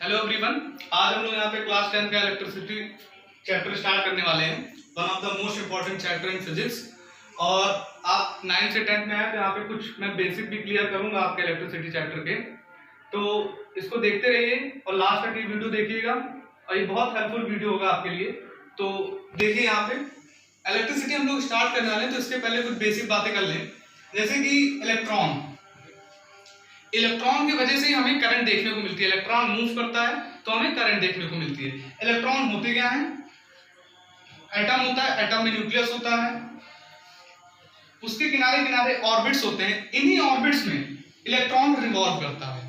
Hello everyone, आज हम लोग यहाँ पे क्लास 10 का इलेक्ट्रिसिटी चैप्टर स्टार्ट करने वाले हैं। One of the most important chapter in physics. और आप 9 से 10 में आए तो यहाँ पे कुछ मैं बेसिक भी क्लियर करूंगा आपके इलेक्ट्रिसिटी चैप्टर के, तो इसको देखते रहिए और लास्ट तक ये वीडियो देखिएगा और ये बहुत हेल्पफुल वीडियो होगा आपके लिए। तो देखिए यहाँ पे इलेक्ट्रिसिटी हम लोग स्टार्ट करने वाले हैं, तो इसके पहले कुछ बेसिक बातें कर लें। जैसे कि इलेक्ट्रॉन की वजह से ही हमें करंट देखने को मिलती है। इलेक्ट्रॉन मूव करता है तो हमें करंट देखने को मिलती है। इलेक्ट्रॉन होते क्या हैं? एटम होता है, एटम में न्यूक्लियस होता है, उसके किनारे किनारे ऑर्बिट्स होते हैं, इन्हीं ऑर्बिट्स में इलेक्ट्रॉन रिवॉल्व करता है।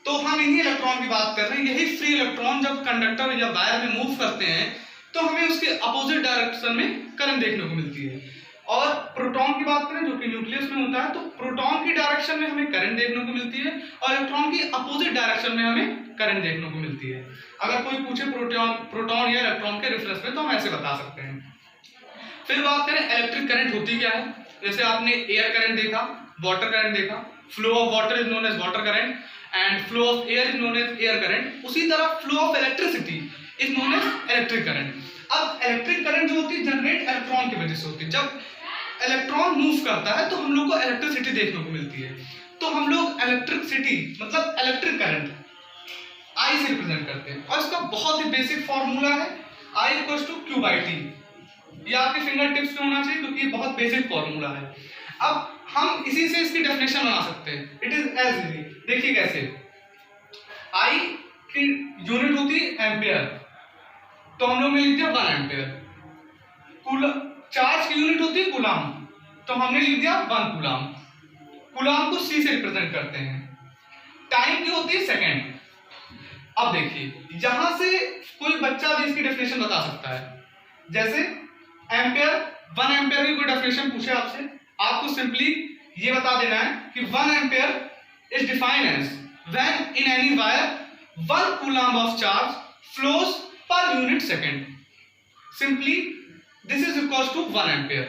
तो हम इन्हीं इलेक्ट्रॉन की बात कर रहे हैं। यही फ्री इलेक्ट्रॉन जब कंडक्टर या वायर में मूव करते हैं तो हमें उसके अपोजिट डायरेक्शन में करंट देखने को मिलती है। और प्रोटॉन की बात करें जो कि न्यूक्लियस में होता है, तो प्रोटॉन की डायरेक्शन में हमें करंट देखने को मिलती है और इलेक्ट्रॉन की अपोजिट डायरेक्शन में हमें करंट देखने को मिलती है। अगर कोई पूछे प्रोटॉन या इलेक्ट्रॉन के रेफरेंस में तो हम ऐसे बता सकते हैं। फिर बात करें इलेक्ट्रिक करंट होती क्या है। जैसे आपने एयर करंट देखा, वाटर करंट देखा, flow of water is known as water current and flow of air is known as air current. उसी तरह flow of electricity is known as electric current. अब इलेक्ट्रिक करंट जो होती है generate electron की वजह से होती है। जब इलेक्ट्रॉन मूव करता है तो हम लोग को इलेक्ट्रिसिटी देखने को मिलती है। तो हम लोग इलेक्ट्रिसिटी मतलब इलेक्ट्रिक करंट I से रिप्रेजेंट करते हैं और इसका बहुत ही बेसिक फॉर्मूला है I equals to Q by T. ये आपके फिंगर टिप्स पे होना चाहिए क्योंकि ये बहुत बेसिक फॉर्मूला है। अब हम इसी से इसकी डेफिनेशन बना सकते हैं। It is as easy. देखिए कैसे, I की यूनिट होती है एम्पियर, तो हम लोग ने लिख दिया 1 एम्पियर। चार्ज की यूनिट होती है कूलाम, तो हमने लिख दिया 1 कूलाम। कूलाम को C से रिप्रेजेंट करते हैं। टाइम की होती है सेकंड। अब देखिए यहां से कोई बच्चा भी इसकी डेफिनेशन बता सकता है। जैसे एम्पियर, 1 एम्पियर की कोई डेफिनेशन पूछे आपसे, आपको सिंपली ये बता देना है कि 1 ampere is defined as when in any wire 1 coulomb of charge flows per unit second. Simply this is equal to 1 ampere.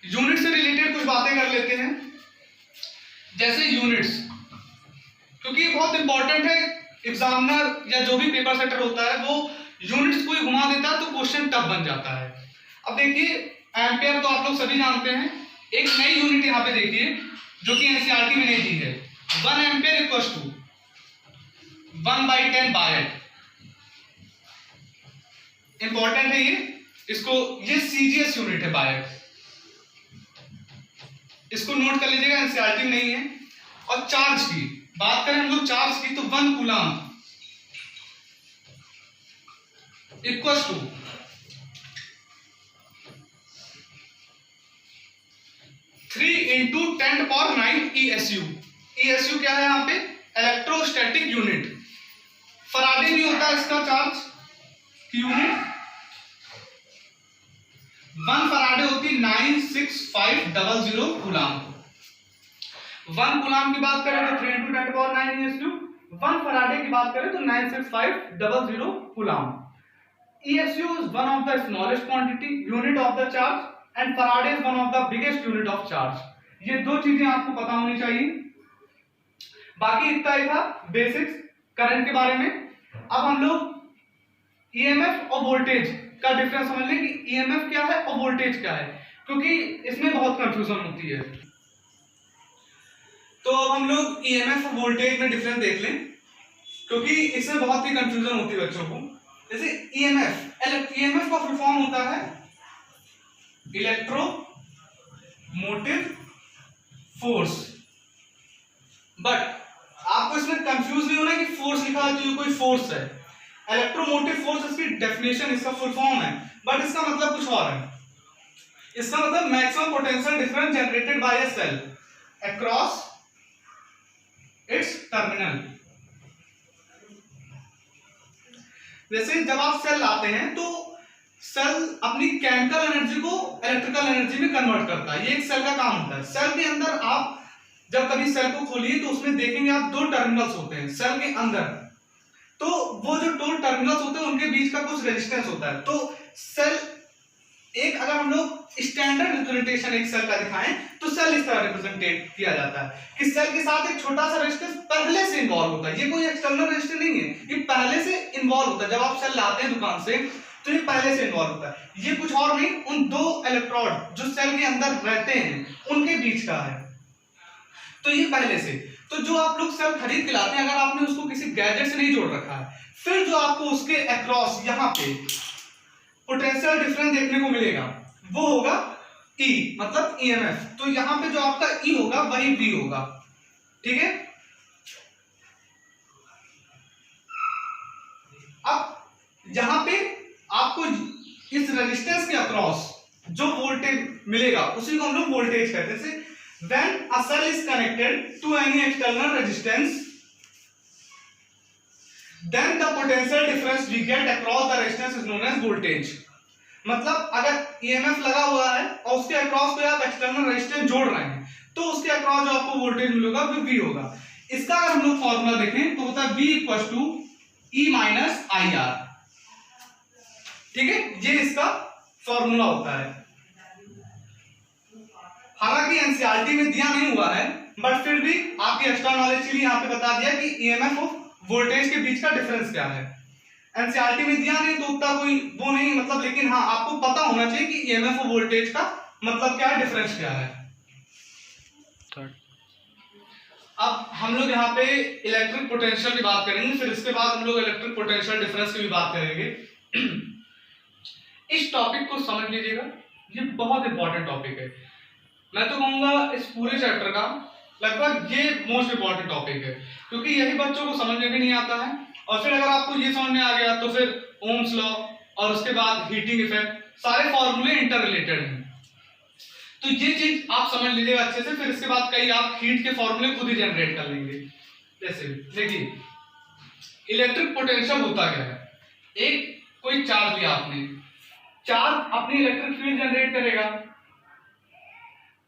Unit से रिलेटेड कुछ बातें कर लेते हैं। जैसे यूनिट्स, क्योंकि बहुत इंपॉर्टेंट है, एग्जामिनर या जो भी पेपर सेटर होता है वो यूनिट्स को ही घुमा देता है तो क्वेश्चन टफ बन जाता है। अब देखिए एम्पियर तो आप लोग सभी जानते हैं। एक नई यूनिट यहाँ पे देखिए जो कि एनसीईआरटी में नहीं दी है। 1 एम्पियर इक्वल टू 1/10 बायट। इंपॉर्टेंट है ये, इसको, ये सीजीएस यूनिट है बायट, इसको नोट कर लीजिएगा, एनसीईआरटी में नहीं है। और चार्ज की बात करें हम लोग चार्ज की, तो 1 coulomb equal to 3 × 10⁹ ESU। ESU क्या है यहाँ पे? Electrostatic unit. फराडे भी होता है इसका चार्ज की यूनिट। 1 फराडे होती 96500 कूलाम। 1 कूलाम की बात करें तो 3 × 10⁹ ESU। 1 फराडे की बात करें तो 96500 coulomb. ESU is one of the smallest quantity unit of the charge and Faraday is one of the biggest unit of charge। ये दो चीजें आपको पता होनी चाहिए। बाकी इतना ही था बेसिक्स करंट के बारे में। अब हम लोग EMF और वोल्टेज का डिफरेंस समझ लें कि EMF क्या है और वोल्टेज क्या है, क्योंकि इसमें बहुत कंफ्यूजन होती है। तो अब हम लोग EMF और वोल्टेज में डिफरेंस देख लें, क्योंकि इसमें बहुत ही कंफ्यूजन होती है बच्चों को। जैसे EMF का फुल फॉर्म होता है इलेक्ट्रो मोटिव फोर्स। बट आपको इसमें कंफ्यूज नहीं होना कि फोर्स लिखा है तो कोई फोर्स है। इलेक्ट्रोमोटिव फोर्स इसकी डेफिनेशन, इसका फुल फॉर्म है, बट इसका मतलब कुछ और है। इसका मतलब maximum potential difference generated by a cell across its terminal. जैसे जब आप सेल लाते हैं तो सेल अपनी केमिकल एनर्जी को इलेक्ट्रिकल एनर्जी में कन्वर्ट करता है। ये एक सेल का काम होता है। सेल के अंदर आप जब कभी सेल को खोलिए तो उसमें देखेंगे आप 2 टर्मिनल्स होते हैं सेल के अंदर। तो वो जो 2 टर्मिनल्स होते हैं उनके बीच का कुछ रेजिस्टेंस होता है। तो सेल एक, अगर हम लोग स्टैंडर्ड रिप्रेजेंटेशन एक सेल का दिखाएं तो सेल इस तरह रिप्रेजेंटेट किया जाता है कि सेल के साथ एक छोटा सा रेजिस्टेंस पहले से इन्वॉल्व होता है। ये कोई एक्सटर्नल रेजिस्टेंस नहीं है, ये इन्वॉल्व होता है। जब आप सेल लाते हैं दुकान से तो ये पहले से इन्वॉल्व होता है। ये कुछ और नहीं, उन दो इलेक्ट्रोड जो सेल के अंदर रहते हैं उनके बीच का है। तो ये पहले से, तो जो आप लोग सेल खरीद के लाते हैं, अगर आपने उसको किसी गैजेट से नहीं जोड़ रखा है, फिर जो आपको उसके अक्रॉस यहाँ पे पोटेंशियल डिफरेंस देखने को मिलेगा वो होगा E, मतलब EMF। तो यहाँ पे जो आपका E होगा वही V होगा, ठीक है। अब यहां पे आपको इस रेजिस्टेंस के अक्रॉस जो वोल्टेज मिलेगा उसी को हम लोग वोल्टेज कहते हैं। When a cell is connected to any external resistance, then the potential difference we get across the resistance is known as voltage। मतलब अगर EMF लगा हुआ है और उसके अक्रॉस पे आप एक्सटर्नल रेजिस्टेंस जोड़ रहे हैं तो उसके अक्रॉस जो आपको वोल्टेज मिलेगा वो V होगा। इसका अगर हम लोग फॉर्मूला देखें तो होता है V equal to E minus IR, ठीक है, ये इसका फॉर्मूला होता है। हालांकि एनसीईआरटी में दिया नहीं हुआ है, बट फिर भी आपकी एक्स्ट्रा नॉलेज के लिए यहाँ पे बता दिया कि ईएमएफ और वोल्टेज के बीच का डिफरेंस क्या है। एनसीईआरटी में दिया नहीं तो उतना कोई वो नहीं, मतलब, लेकिन हाँ आपको पता होना चाहिए कि ईएमएफ और वोल्टेज का मतलब क्या है, डिफरेंस क्या है। अब हम लोग यहाँ पे इलेक्ट्रिक पोटेंशियल की बात करेंगे, फिर इसके बाद हम लोग इलेक्ट्रिक पोटेंशियल डिफरेंस की भी बात करेंगे। इस टॉपिक को समझ लीजिएगा, ये बहुत इंपॉर्टेंट टॉपिक है। मैं तो कहूंगा इस पूरे चैप्टर का लगभग ये मोस्ट इंपॉर्टेंट टॉपिक है, क्योंकि यही बच्चों को समझ में भी नहीं आता है। और फिर अगर आपको ये समझ में आ गया तो फिर ओम्स लॉ और उसके बाद हीटिंग इफेक्ट, सारे फॉर्मूले इंटर रिलेटेड हैं। तो ये चीज आप समझ लीजिएगा अच्छे से, फिर इसके बाद कई आप हीट के फॉर्मूले खुद ही जनरेट कर लेंगे। जैसे देखिए इलेक्ट्रिक पोटेंशियल होता क्या है, एक कोई चार्ज लिया आपने, चार्ज अपनी इलेक्ट्रिक फील्ड जनरेट करेगा,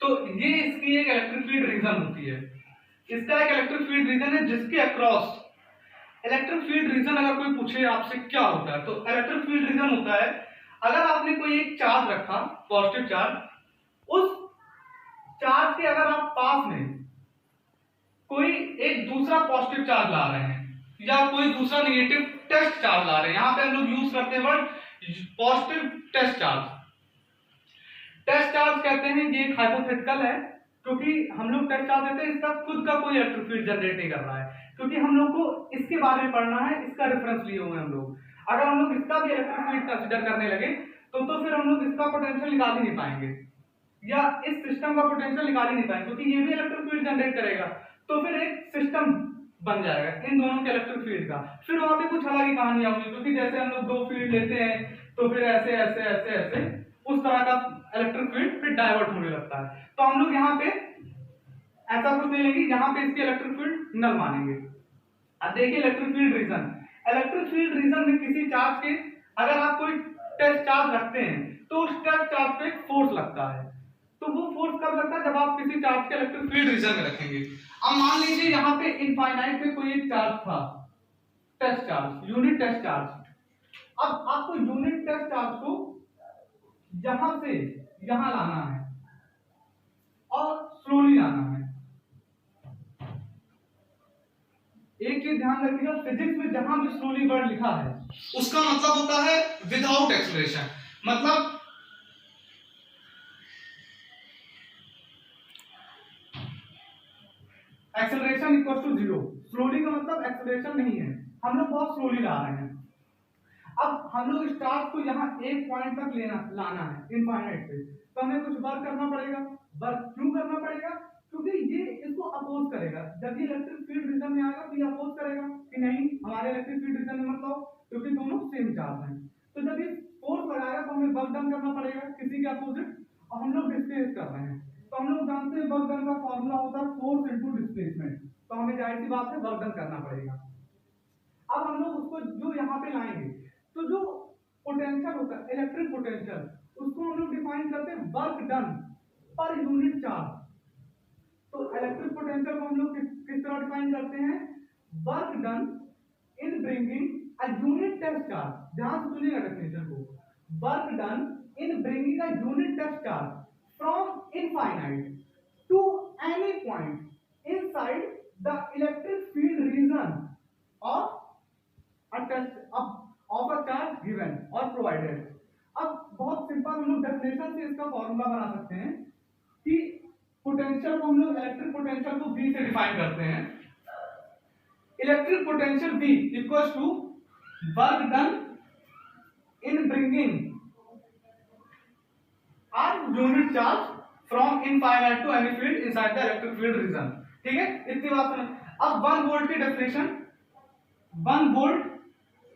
तो ये इसकी एक इलेक्ट्रिक फील्ड रीजन होती है। इसका एक इलेक्ट्रिक फील्ड रीजन है जिसके अक्रॉस इलेक्ट्रिक फील्ड रीजन अगर कोई पूछे आपसे क्या होता है, तो इलेक्ट्रिक फील्ड रीजन होता है अगर आपने कोई एक चार्ज रखा, पॉजिटिव चार्ज, उस चार्ज के अगर आप पास में कोई एक दूसरा पॉजिटिव चार्ज ला रहे हैं या कोई दूसरा नेगेटिव टेस्ट चार्ज ला रहे हैं, यहां पे हम लोग यूज करते हैं word positive test charge. Test charge कहते हैं, ये एक हाइपोथेटिकल है, क्योंकि हम लोग टेस्ट चार्ज देते हैं, इसका खुद का कोई इलेक्ट्रिक फील्ड जनरेट नहीं कर रहा है, क्योंकि हम लोग को इसके बारे में पढ़ना है, इसका रेफरेंस लिए हुए हम लोग। अगर हम लोग इसका भी इलेक्ट्रिक फील्ड कंसीडर करने लगे तो फिर हम लोग इसका पोटेंशियल निकाल ही नहीं पाएंगे, या इस सिस्टम का पोटेंशियल निकाल ही नहीं पाएंगे, क्योंकि ये भी इलेक्ट्रिक फील्ड जनरेट करेगा, तो फिर एक सिस्टम बन जाएगा इन दोनों के इलेक्ट्रिक फील्ड का। फिर वहां पे कुछ अलग ही कहानी होगी, क्योंकि जैसे हम लोग दो फील्ड लेते हैं तो फिर ऐसे ऐसे ऐसे ऐसे उस तरह का इलेक्ट्रिक फील्ड फिर डाइवर्ट होने लगता है। तो हम लोग यहाँ पे ऐसा कुछ नहीं लेंगे, यहाँ पे इसके इलेक्ट्रिक फील्ड नल मानेंगे। अब देखिए electric field reason, electric field reason में किसी चार्ज के अगर आप कोई टेस्ट चार्ज रखते हैं तो उस टेस्ट चार्ज पे फोर्स लगता है, तो वो फोर्स कब लगता है, जब आप किसी चार्ज के इलेक्ट्रिक फील्ड रीजन में रखेंगे। अब मान लीजिए यहाँ पे इनफाइनाइट पे कोई एक चार्ज था, test charge, unit test charge. अब आपको यूनिट टेस्ट चार्ज को यहां से यहां लाना है और स्लोली लाना है। एक चीज ध्यान रखिएगा, फिजिक्स में जहां भी स्लोली वर्ड लिखा है उसका मतलब होता है विदाउट एक्सेलरेशन, मतलब एक्सेलरेशन इक्वल टू 0। स्लोली का मतलब एक्सेलरेशन नहीं है, हम लोग बहुत स्लोली ला रहे हैं। अब हम लोग इस चार्ज को यहाँ एक पॉइंट तक लाना है इनफाइनाइट पे, तो हमें कुछ वर्क करना पड़ेगा। वर्क क्यों करना पड़ेगा, क्योंकि ये इसको अपोज करेगा। जब ये इलेक्ट्रिक फील्ड रीजन में आएगा तो ये अपोज करेगा कि नहीं हमारे इलेक्ट्रिक फील्ड रीजन में मत लाओ, क्योंकि दोनों सेम चार्ज हैं। तो जब ये फोर्स लगाएगा तो हमें वर्क डन करना पड़ेगा किसी के अपोजिट, और हम लोग डिस्प्लेस कर रहे हैं। तो हम लोग जानते हैं वर्क डन का फॉर्मूला होता है फोर्स इनटू डिस्प्लेसमेंट, तो हमें जाहिर सी बात है वर्क डन करना पड़ेगा। अब हम लोग उसको जो यहाँ पे लाएंगे, तो जो पोटेंशियल होता है इलेक्ट्रिक पोटेंशियल, उसको हम लोग डिफाइन करते हैं work done per unit charge. तो इलेक्ट्रिक पोटेंशियल को हम लोग किस तरह डिफाइन करते हैं, work done in bringing a unit test charge. ध्यान से सुनिएगा डेफिनेशन को, work done in bringing a unit test charge from infinite to any point inside the electric field region of a of a charge given और provided. अब बहुत simple हम लोग definition से इसका फॉर्मूला बना सकते हैं कि पोटेंशियल को हम लोग इलेक्ट्रिक पोटेंशियल को V से डिफाइन करते हैं। Electric potential V equals to work done in bringing a unit charge from infinite to any field inside the electric field region। ठीक है, इतनी बात सुनो। अब 1 वोल्ट की definition, 1 volt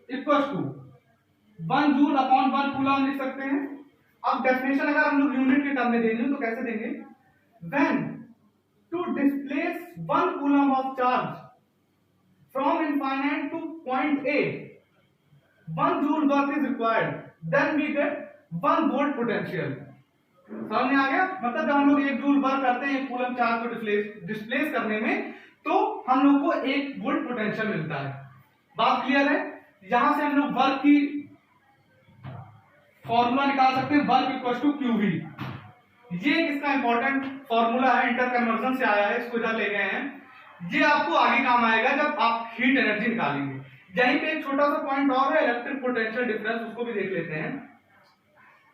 equals to 1 joule upon 1 coulomb लिख सकते हैं। अब डेफिनेशन अगर हम लोग यूनिट के टर्म में देंगे तो कैसे देंगे? When to displace 1 coulomb of charge from infinite to point A, 1 joule work is required, then we get 1 volt potential। समझ में आ गया? मतलब जब हम लोग 1 जूल वर्क करते हैं कूलम चार्ज को डिस्प्लेस करने में, तो हम लोग को 1 वोल्ट पोटेंशियल मिलता है। बात क्लियर है? यहां से हम लोग वर्क की फॉर्मूला निकाल सकते हैं, वर्क इक्वल टू क्यूवी। ये इसका इंपॉर्टेंट फॉर्मूला है, इंटर कन्वर्जन से आया है, इसको इधर ले गए हैं। ये आपको आगे काम आएगा जब आप हीट एनर्जी निकालेंगे। यहीं पे एक छोटा सा पॉइंट और है, इलेक्ट्रिक पोटेंशियल डिफरेंस, उसको भी देख लेते हैं।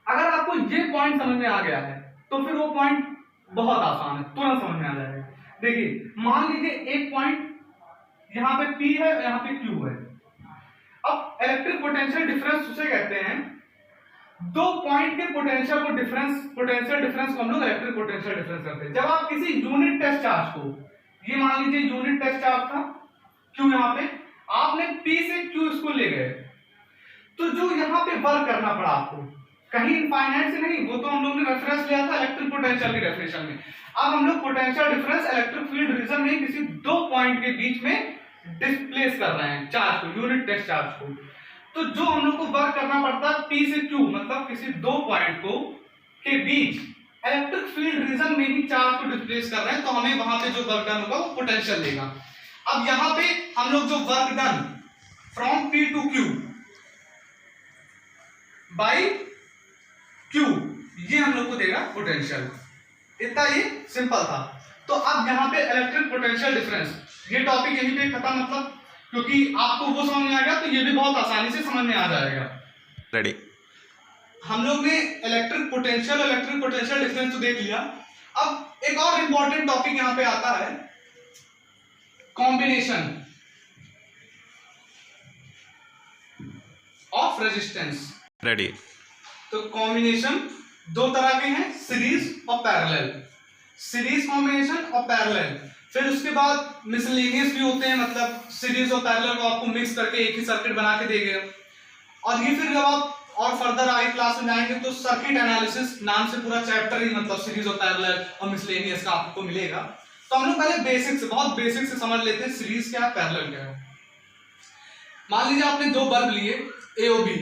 अगर आपको ये पॉइंट समझ में आ गया है तो फिर वो पॉइंट बहुत आसान है, तुरंत समझ में आ जाएगा। देखिए, मान लीजिए एक पॉइंट यहाँ पे P है, यहाँ पे Q है। अब इलेक्ट्रिक पोटेंशियल डिफरेंस उसे कहते हैं, दो पॉइंट के पोटेंशियल डिफरेंस को हम लोग इलेक्ट्रिक पोटेंशियल डिफरेंस करते हैं। जब आप किसी यूनिट टेस्ट चार्ज को, ये मान लीजिए यूनिट टेस्ट चार्ज था Q, यहाँ पे आपने P से Q इसको ले गए, तो जो यहाँ पे वर्क करना पड़ा आपको, कहीं इनफाइनाइट से नहीं, वो तो हम लोग ने रेफरेंस लिया था इलेक्ट्रिक पोटेंशियल की डेफिनेशन में। अब हम लोग potential difference electric field reason में किसी दो पॉइंट के बीच में डिस्प्लेस कर रहे हैं चार्ज को, यूनिट टेस्ट चार्ज को। तो जो हम लोग को वर्क करना पड़ता है P से Q, मतलब किसी दो पॉइंट को के बीच इलेक्ट्रिक फील्ड रीजन में ही चार्ज को डिस्प्लेस कर रहे हैं, तो हमें वहां पे जो वर्क डन होगा वो पोटेंशियल देगा। अब यहाँ पे हम लोग जो work done from P to Q by Q, ये हम लोग को देगा पोटेंशियल। इतना ये सिंपल था। तो अब यहाँ पे इलेक्ट्रिक पोटेंशियल डिफरेंस, ये टॉपिक यहीं पे खत्म, मतलब क्योंकि आपको वो समझ में आ गया तो ये भी बहुत आसानी से समझ में आ जाएगा। रेडी। हम लोग ने इलेक्ट्रिक पोटेंशियल डिफरेंस तो देख लिया। अब एक और इंपॉर्टेंट टॉपिक यहाँ पे आता है, कॉम्बिनेशन ऑफ रेजिस्टेंस। रेडी। तो कॉम्बिनेशन दो तरह के हैं, सीरीज और पैरेलल। सीरीज कॉम्बिनेशन और पैरेलल, फिर उसके बाद मिसलेनियस भी होते हैं, मतलब सीरीज और पैरेलल को आपको मिक्स करके एक ही सर्किट बना के देंगे। और ये फिर जब आप और फर्दर आगे क्लास में जाएंगे तो सर्किट एनालिसिस नाम से पूरा चैप्टर ही मतलब सीरीज और पैरेलल और मिसलेनियस का आपको मिलेगा। तो हम लोग पहले बेसिक से, बहुत बेसिक से समझ लेते हैं सीरीज क्या है, पैरेलल क्या है। मान लीजिए आपने दो बल्ब लिए ए और बी,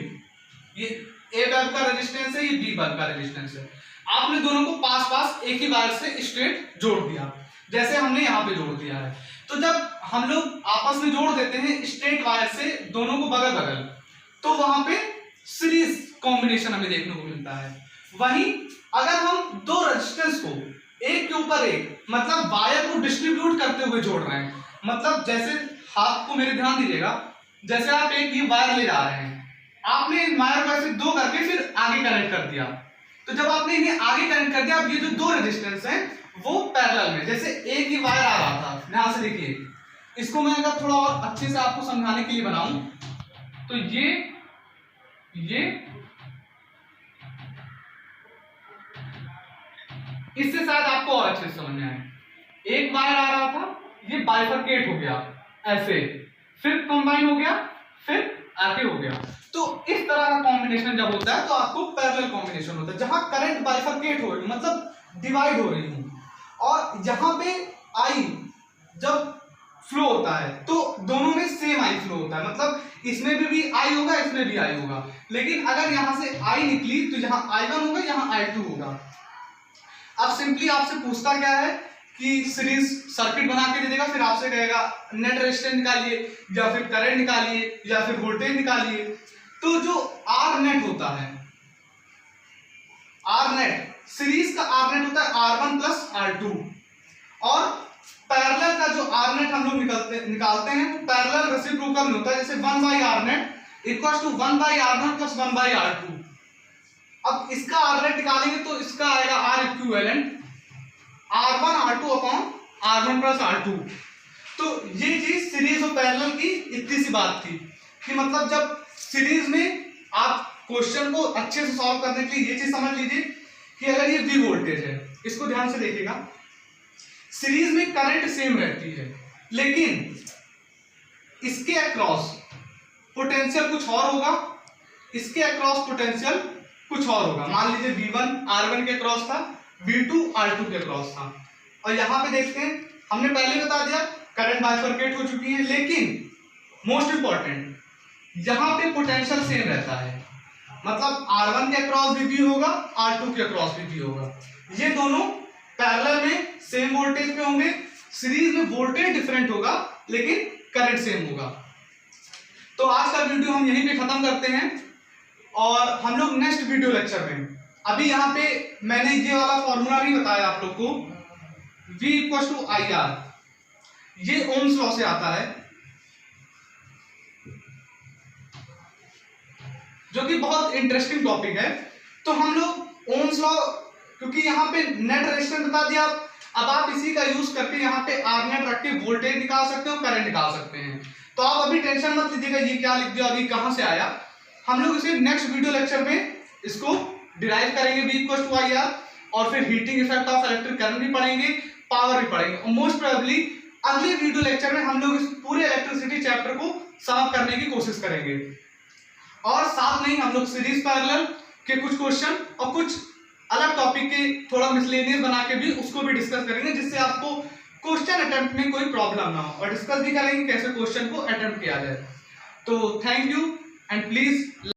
ये ए बल्ब का रेजिस्टेंस है, ये बी बल्ब का रेजिस्टेंस है। आपने दोनों को पास पास एक ही वायर से स्ट्रेट जोड़ दिया, जैसे हमने यहाँ पे जोड़ दिया है। तो जब हम लोग आपस में जोड़ देते हैं स्ट्रेट वायर से दोनों को बगल बगल, तो वहां पे सीरीज कॉम्बिनेशन हमें देखने को मिलता है। वहीं अगर हम दो रेजिस्टेंस को एक के ऊपर एक, मतलब वायर को डिस्ट्रीब्यूट करते हुए जोड़ रहे हैं, मतलब जैसे हाथ को मेरे ध्यान दीजिएगा, जैसे आप एक ये वायर ले जा रहे हैं, आपने वायर को ऐसे दो करके फिर आगे कनेक्ट कर दिया। तो जब आपने इन्हें आगे कनेक्ट कर दिया, अब ये जो दो रेजिस्टेंस हैं वो पैरेलल में, जैसे एक ही वायर आ रहा था, ध्यान से देखिए, इसको मैं अगर थोड़ा और अच्छे से आपको समझाने के लिए बनाऊं तो ये इससे शायद आपको और अच्छे से समझ में आए। एक वायर आ रहा था, ये बाइफरकेट हो गया ऐसे, फिर कंबाइन हो गया, फिर आगे हो गया। तो इस तरह का कॉम्बिनेशन जब होता है तो आपको पैरेलल कॉम्बिनेशन होता है, जहां करंट बाइफरकेट हो रही, मतलब डिवाइड हो रही हूं, और जहां पे आई जब फ्लो होता है तो दोनों में सेम आई फ्लो होता है, मतलब इसमें भी आई होगा, इसमें भी आई होगा। लेकिन अगर यहां से आई निकली तो यहाँ I1 होगा, यहाँ I2 होगा। अब सिंपली आपसे पूछता क्या है कि सीरीज सर्किट बना के दे देगा, फिर आपसे कहेगा नेट रेजिस्टेंस निकालिए, या फिर करंट निकालिए, या फिर वोल्टेज निकालिए। तो जो आर नेट होता है, आर नेट सीरीज का आर नेट होता है R1 प्लस R2, और पैरेलल का जो आर नेट हम लोग निकालते हैं पैरेलल रेसिप्रोकल में होता है, जैसे 1 by R net equal to 1 by R naught plus 1 by R two. अब इसका आर नेट निकालेंगे तो इसका आएगा are equivalent R1 R2 upon R1 plus R2। तो ये चीज सीरीज और पैरेलल की इतनी सी बात थी कि मतलब जब सीरीज में आप क्वेश्चन को अच्छे से सॉल्व करने के लिए ये चीज समझ लीजिए कि अगर ये V वोल्टेज है, इसको ध्यान से देखिएगा, सीरीज में करंट सेम रहती है लेकिन इसके अक्रॉस पोटेंशियल कुछ और होगा, इसके अक्रॉस पोटेंशियल कुछ और होगा। मान लीजिए V1 R1 के अक्रॉस था, V2 R2 के अक्रॉस था। और यहां पे देखते हैं, हमने पहले बता दिया करंट बाइफरकेट हो चुकी है, लेकिन मोस्ट इंपॉर्टेंट यहां पे पोटेंशियल सेम रहता है, मतलब R1 के अक्रॉस भी होगा, R2 के अक्रॉस भी होगा। ये दोनों पैरेलल में सेम वोल्टेज पे होंगे, सीरीज में वोल्टेज डिफरेंट होगा लेकिन करंट सेम होगा। तो आज का वीडियो हम यहीं पे खत्म करते हैं और हम लोग नेक्स्ट वीडियो लेक्चर में, अभी यहाँ पे मैंने ये वाला फॉर्मूला नहीं बताया आप लोग को, V equal to I R, ये ओम्स लॉ से आता है, जो कि बहुत इंटरेस्टिंग टॉपिक है। तो हम लोग ओम्स लॉ, क्योंकि यहाँ पे नेट रेजिस्टेंस बता दिया, अब आप इसी का यूज करके यहाँ पे आर नेट रख के वोल्टेज निकाल सकते हो, करंट निकाल सकते हैं। तो आप अभी टेंशन मत लीजिएगा ये क्या लिख दिया और ये कहां से आया, हम लोग इसे नेक्स्ट वीडियो लेक्चर में इसको डिराइव करेंगे V equal to I R, और फिर heating effect of electric current भी पढ़ेंगे, पावर भी पढ़ेंगे, और मोस्ट प्रोबेबली अगले वीडियो लेक्चर में हम लोग इस पूरे इलेक्ट्रिसिटी चैप्टर को सॉल्व करने की कोशिश करेंगे। और साथ में ही हम लोग सीरीज पैरेलल के कुछ क्वेश्चन और कुछ अलग टॉपिक के थोड़ा मिसलेनियस बना के भी उसको भी डिस्कस करेंगे, जिससे आपको क्वेश्चन अटेम्प्ट में कोई प्रॉब्लम ना हो, और डिस्कस भी करेंगे कैसे क्वेश्चन को अटेम्प्ट किया जाए। तो थैंक यू एंड प्लीज